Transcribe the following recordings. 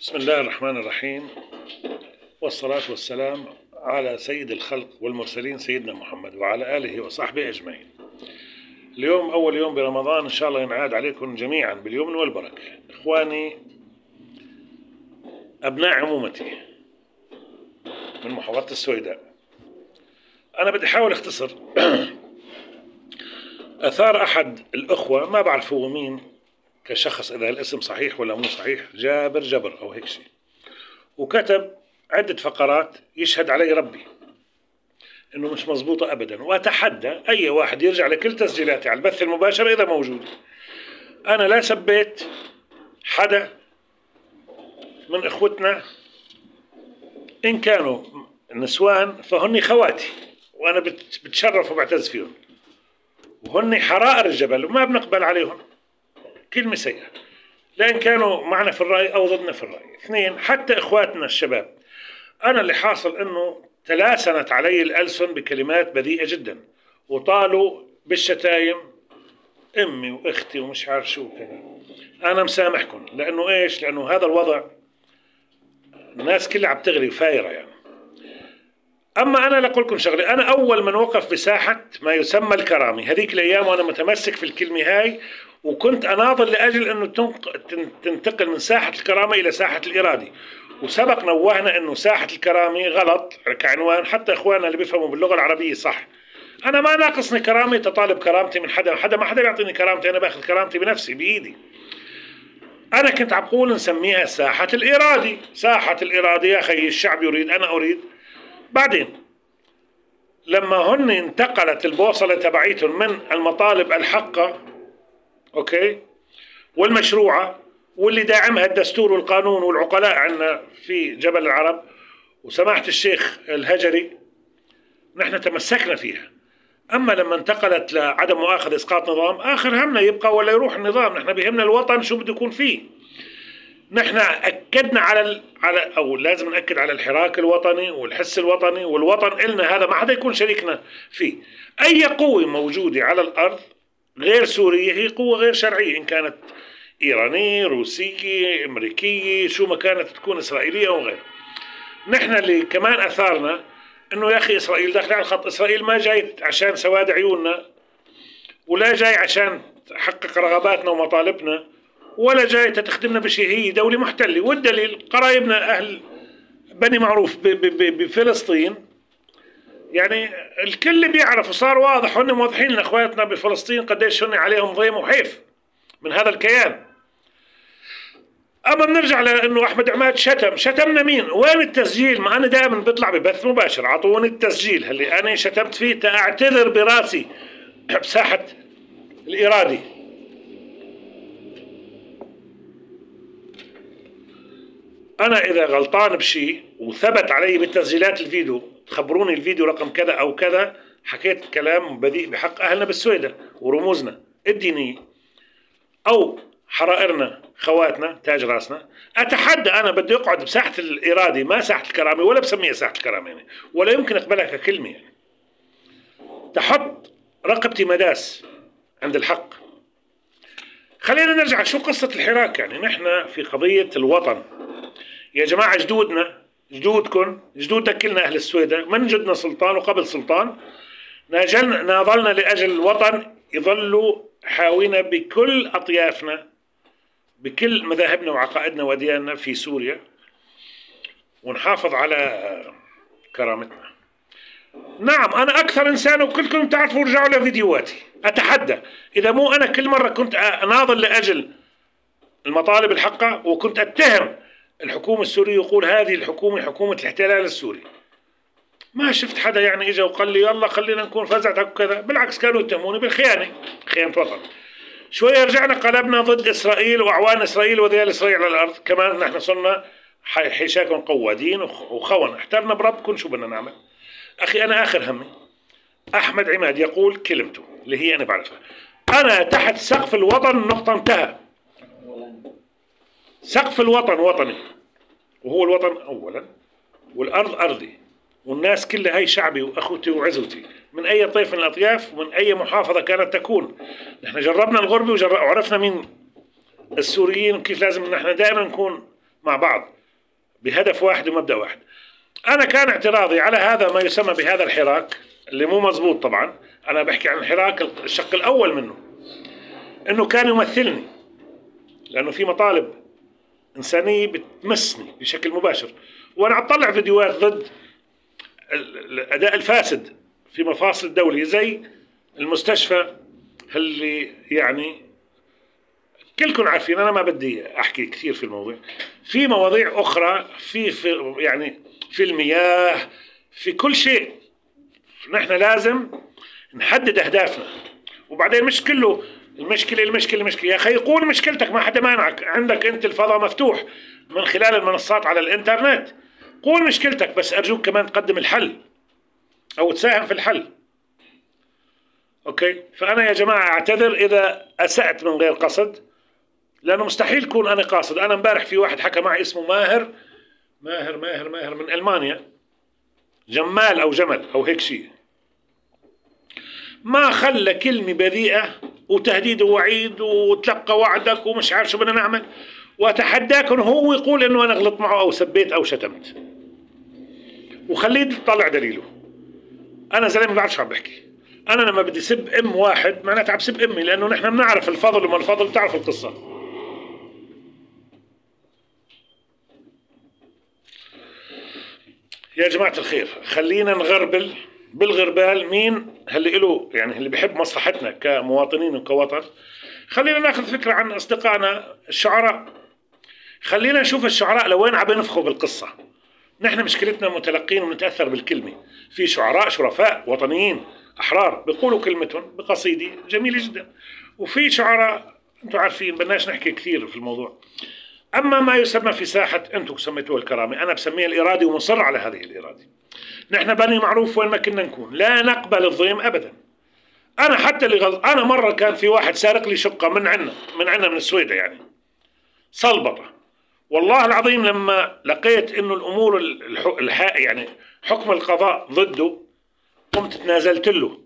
بسم الله الرحمن الرحيم، والصلاة والسلام على سيد الخلق والمرسلين سيدنا محمد وعلى آله وصحبه أجمعين. اليوم أول يوم برمضان، إن شاء الله ينعاد عليكم جميعا باليمن والبركة. إخواني أبناء عمومتي من محافظة السويداء، أنا بدي أحاول أختصر. أثار أحد الأخوة، ما بعرف هو مين كشخص، إذا الاسم صحيح ولا مو صحيح، جابر أو هيك شيء، وكتب عدة فقرات يشهد علي ربي إنه مش مزبوطة أبدا، وأتحدى أي واحد يرجع لكل تسجيلاتي على البث المباشر إذا موجود. أنا لا سبيت حدا من إخوتنا، إن كانوا نسوان فهني خواتي وأنا بتشرف وبعتز فيهم، وهني حرائر الجبل وما بنقبل عليهم كلمة سيئة، لأن كانوا معنا في الرأي أو ضدنا في الرأي. اثنين، حتى إخواتنا الشباب، أنا اللي حاصل إنه تلاسنت علي الألسن بكلمات بذيئة جدا، وطالوا بالشتايم أمي وأختي ومش عارف شو كذا. أنا مسامحكم، لأنه إيش؟ لأنه هذا الوضع الناس كلها عم تغلي وفايرة يعني. أما أنا لأقول لكم شغلة، أنا أول من وقف بساحة ما يسمى الكرامي هذيك الأيام، وأنا متمسك في الكلمة هاي، وكنت أناضل لأجل أنه تنتقل من ساحة الكرامة إلى ساحة الإرادي. وسبق نوهنا أنه ساحة الكرامة غلط كعنوان، حتى إخواننا اللي بيفهموا باللغة العربية صح. أنا ما ناقصني كرامة، تطالب كرامتي من حدا ما حدا بيعطيني كرامتي، أنا باخذ كرامتي بنفسي بإيدي. أنا كنت عم بقول نسميها ساحة الإرادي، ساحة الإرادي يا أخي، الشعب يريد أنا أريد. بعدين لما هن انتقلت البوصلة تبعيتهم من المطالب الحقة أوكي والمشروعة، واللي داعمها الدستور والقانون والعقلاء عندنا في جبل العرب وسماحة الشيخ الهجري، نحن تمسكنا فيها. أما لما انتقلت لعدم مؤاخذة إسقاط نظام، آخر همنا يبقى ولا يروح النظام، نحن بيهمنا الوطن شو بده يكون فيه. نحن أكدنا على أو لازم نأكد على الحراك الوطني والحس الوطني، والوطن إلنا هذا ما حدا يكون شريكنا فيه. أي قوة موجودة على الأرض غير سورية هي قوة غير شرعية، إن كانت إيرانية، روسية، أمريكية، شو ما كانت تكون، إسرائيلية أو غير. نحن اللي كمان أثارنا إنه يا أخي إسرائيل داخلة على الخط. إسرائيل ما جاي عشان سواد عيوننا، ولا جاي عشان تحقق رغباتنا ومطالبنا، ولا جاي تخدمنا بشيء. هي دولة محتلة، والدليل قرايبنا أهل بني معروف بفلسطين، يعني الكل بيعرف وصار واضح، هن موضحين لأخواتنا بفلسطين قديش هن عليهم ضيم وحيف من هذا الكيان. أما بنرجع لأنه أحمد عماد شتمنا مين؟ وين التسجيل؟ ما أنا دائما بطلع ببث مباشر، أعطوني التسجيل اللي أنا شتمت فيه تأعتذر براسي بساحة الإرادي. أنا إذا غلطان بشيء وثبت علي بالتسجيلات الفيديو، تخبروني الفيديو رقم كذا أو كذا، حكيت كلام بذيء بحق أهلنا بالسويدة ورموزنا الدينية أو حرائرنا خواتنا تاج راسنا، أتحدى أنا بدي أقعد بساحة الإرادي، ما ساحة الكرامة، ولا بسميها ساحة الكرامة يعني، ولا يمكن أقبلها ككلمة يعني. تحط رقبتي مداس عند الحق. خلينا نرجع شو قصة الحراك. يعني نحن في قضية الوطن يا جماعة، جدودنا جدودكم جدودنا كلنا أهل السويداء، من جدنا سلطان وقبل سلطان ناضلنا لأجل الوطن، يظلوا حاوينا بكل أطيافنا بكل مذاهبنا وعقائدنا ودياننا في سوريا، ونحافظ على كرامتنا. نعم أنا أكثر إنسان، وكلكم تعرفوا، رجعوا لفيديوهاتي. أتحدى إذا مو أنا كل مرة كنت أناضل لأجل المطالب الحقة، وكنت أتهم الحكومة السورية ويقول هذه الحكومة حكومة الاحتلال السوري، ما شفت حدا يعني إجا وقال لي يلا خلينا نكون فزعتك وكذا. بالعكس كانوا يتهموني بالخيانة، خيانة وطن. شوية رجعنا قلبنا ضد إسرائيل وأعوان إسرائيل وذيال إسرائيل على الأرض، كمان نحن صرنا حيشاكم قوادين وخون. احترنا بربكم، شو بدنا نعمل؟ أخي أنا آخر همي أحمد عماد يقول كلمته اللي هي أنا بعرفها، أنا تحت سقف الوطن نقطة انتهى. سقف الوطن وطني، وهو الوطن أولا، والأرض أرضي، والناس كلها هي شعبي وأخوتي وعزوتي، من أي طيف من الأطياف ومن أي محافظة كانت تكون. نحن جربنا الغربة وعرفنا مين السوريين وكيف لازم نحن دائما نكون مع بعض بهدف واحد ومبدأ واحد. أنا كان اعتراضي على هذا ما يسمى بهذا الحراك اللي مو مزبوط طبعا، أنا بحكي عن الحراك الشق الأول منه، إنه كان يمثلني، لأنه في مطالب إنسانية بتمسني بشكل مباشر، وأنا أطلع فيديوهات ضد الأداء الفاسد في مفاصل الدولة، زي المستشفى اللي يعني كلكم عارفين، أنا ما بدي أحكي كثير في الموضوع، في مواضيع أخرى في يعني في المياه، في كل شيء. نحن لازم نحدد أهدافنا، وبعدين مش كله المشكلة يا أخي قول مشكلتك، ما حدا مانعك، عندك أنت الفضاء مفتوح من خلال المنصات على الإنترنت، قول مشكلتك، بس أرجوك كمان تقدم الحل أو تساهم في الحل. أوكي؟ فأنا يا جماعة أعتذر إذا أسأت من غير قصد، لأنه مستحيل يكون أنا قاصد. أنا امبارح في واحد حكى معي اسمه ماهر من ألمانيا، جمال أو جمل أو هيك شيء، ما خلى كلمة بذيئة وتهديد ووعيد وتلقى وعدك ومش عارف شو بدنا نعمل، وأتحداك إنه هو يقول إنه أنا غلطت معه أو سبيت أو شتمت، وخليه يطلع دليله. أنا زلمة ما بعرف شو عم بحكي. أنا لما بدي سب أم واحد معناتها عم سب أمي، لأنه نحن بنعرف الفضل وما الفضل، بتعرف القصة. يا جماعة الخير، خلينا نغربل بالغربال مين اللي له يعني اللي بيحب مصلحتنا كمواطنين وكوطن. خلينا ناخذ فكرة عن أصدقائنا الشعراء، خلينا نشوف الشعراء لوين عم ينفخوا بالقصة. نحن مشكلتنا متلقين ونتأثر بالكلمة، في شعراء شرفاء وطنيين أحرار بيقولوا كلمتهم بقصيدة جميلة جدا، وفي شعراء أنتم عارفين بدناش نحكي كثير في الموضوع. أما ما يسمى في ساحة أنتم سميتوه الكرامة، أنا بسميه الإرادة ومصر على هذه الإرادة. نحن بني معروف وين ما كنا نكون، لا نقبل الضيم أبدا. أنا حتى اللي غلط، أنا مرة كان في واحد سارق لي شقة من عنا من السويدة يعني صلبطة، والله العظيم لما لقيت إنه الأمور يعني حكم القضاء ضده، قمت تنازلت له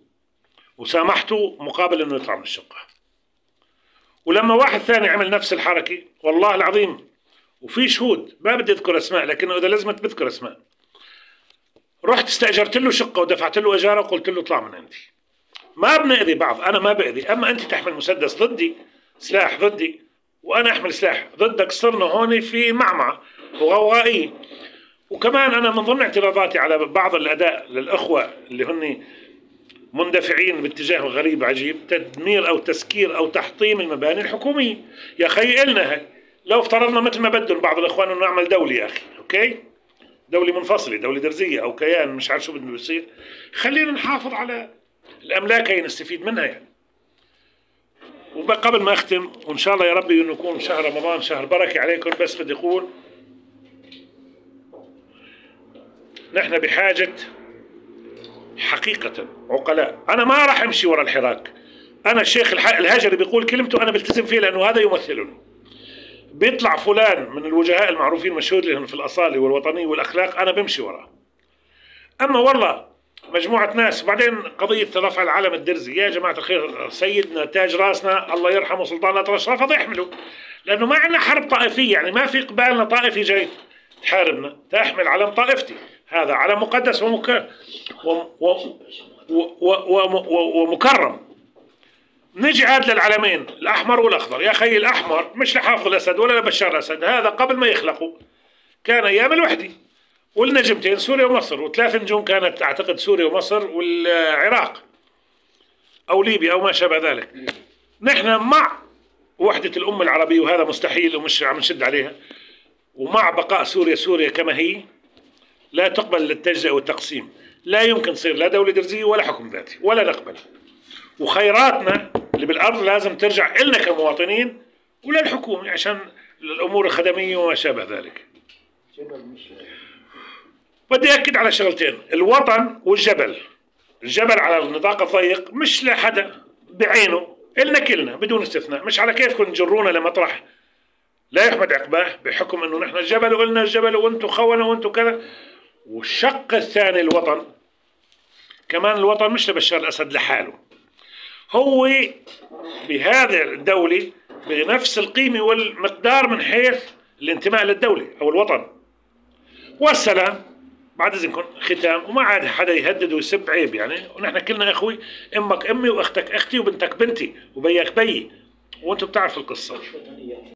وسامحته مقابل إنه يطلع من الشقة. ولما واحد ثاني عمل نفس الحركة والله العظيم، وفي شهود ما بدي أذكر أسماء، لكنه إذا لازمت بذكر أسماء، رحت استأجرت له شقة ودفعت له إجارة وقلت له اطلع من عندي. ما بنأذي بعض، أنا ما بأذي، أما أنت تحمل مسدس ضدي، سلاح ضدي، وأنا أحمل سلاح ضدك، صرنا هون في معمعة وغوغائية. وكمان أنا من ضمن اعتراضاتي على بعض الأداء للأخوة اللي هن مندفعين باتجاه غريب عجيب، تدمير أو تسكير أو تحطيم المباني الحكومية. يا أخي إلنا هاي، لو افترضنا مثل ما بدهم بعض الإخوان إنه نعمل دولة، يا أخي أوكي، دولة منفصلة، دولة درزية أو كيان مش عارف شو بده يصير، خلينا نحافظ على الأملاك هي نستفيد منها يعني. وقبل ما أختم، وإن شاء الله يا ربي إنه يكون شهر رمضان شهر بركة عليكم، بس بدي أقول نحن بحاجة حقيقة عقلاء. أنا ما راح أمشي ورا الحراك، أنا الشيخ الهجري بيقول كلمته أنا بلتزم فيه لأنه هذا يمثلني. بيطلع فلان من الوجهاء المعروفين مشهود لهم في الأصالة والوطنية والأخلاق، أنا بمشي وراه. أما والله مجموعة ناس، وبعدين قضية رفع العلم الدرزي، يا جماعة الخير، سيدنا تاج راسنا الله يرحمه سلطان الأطرش رفض يحمله، لأنه ما عندنا حرب طائفية، يعني ما في قبالنا طائفي جاي تحاربنا تحمل علم طائفتي، هذا علم مقدس ومكرم. نجي عاد للعلمين الأحمر والأخضر، يا أخي الأحمر مش لحافظ الأسد ولا لبشار الأسد، هذا قبل ما يخلقوا كان أيام الوحدة، والنجمتين سوريا ومصر، وثلاث نجوم كانت أعتقد سوريا ومصر والعراق أو ليبيا أو ما شابه ذلك. نحن مع وحدة الأمة العربية، وهذا مستحيل ومش عم نشد عليها، ومع بقاء سوريا كما هي، لا تقبل التجزئة والتقسيم، لا يمكن تصير لا دولة درزية ولا حكم ذاتي ولا نقبل. وخيراتنا اللي بالأرض لازم ترجع إلنا كمواطنين وللحكومة عشان الأمور الخدمية وما شابه ذلك. بدي أكد على شغلتين، الوطن والجبل. الجبل على النطاق الضيق مش لحدا بعينه، إلنا كلنا بدون استثناء، مش على كيفكم تجرونا لمطرح لا يحمد عقباه بحكم إنه نحن الجبل وقلنا الجبل وأنتم خونة وأنتم كذا. والشق الثاني الوطن، كمان الوطن مش لبشار الأسد لحاله، هو بهذه الدولة بنفس القيمة والمقدار من حيث الانتماء للدولة أو الوطن. والسلام. بعد إذنكم ختام، وما عاد حدا يهدد ويسب، عيب يعني، ونحن كلنا إخوي، أمك أمي وأختك أختي وبنتك بنتي وبيك بيي، وأنتم بتعرفوا القصة.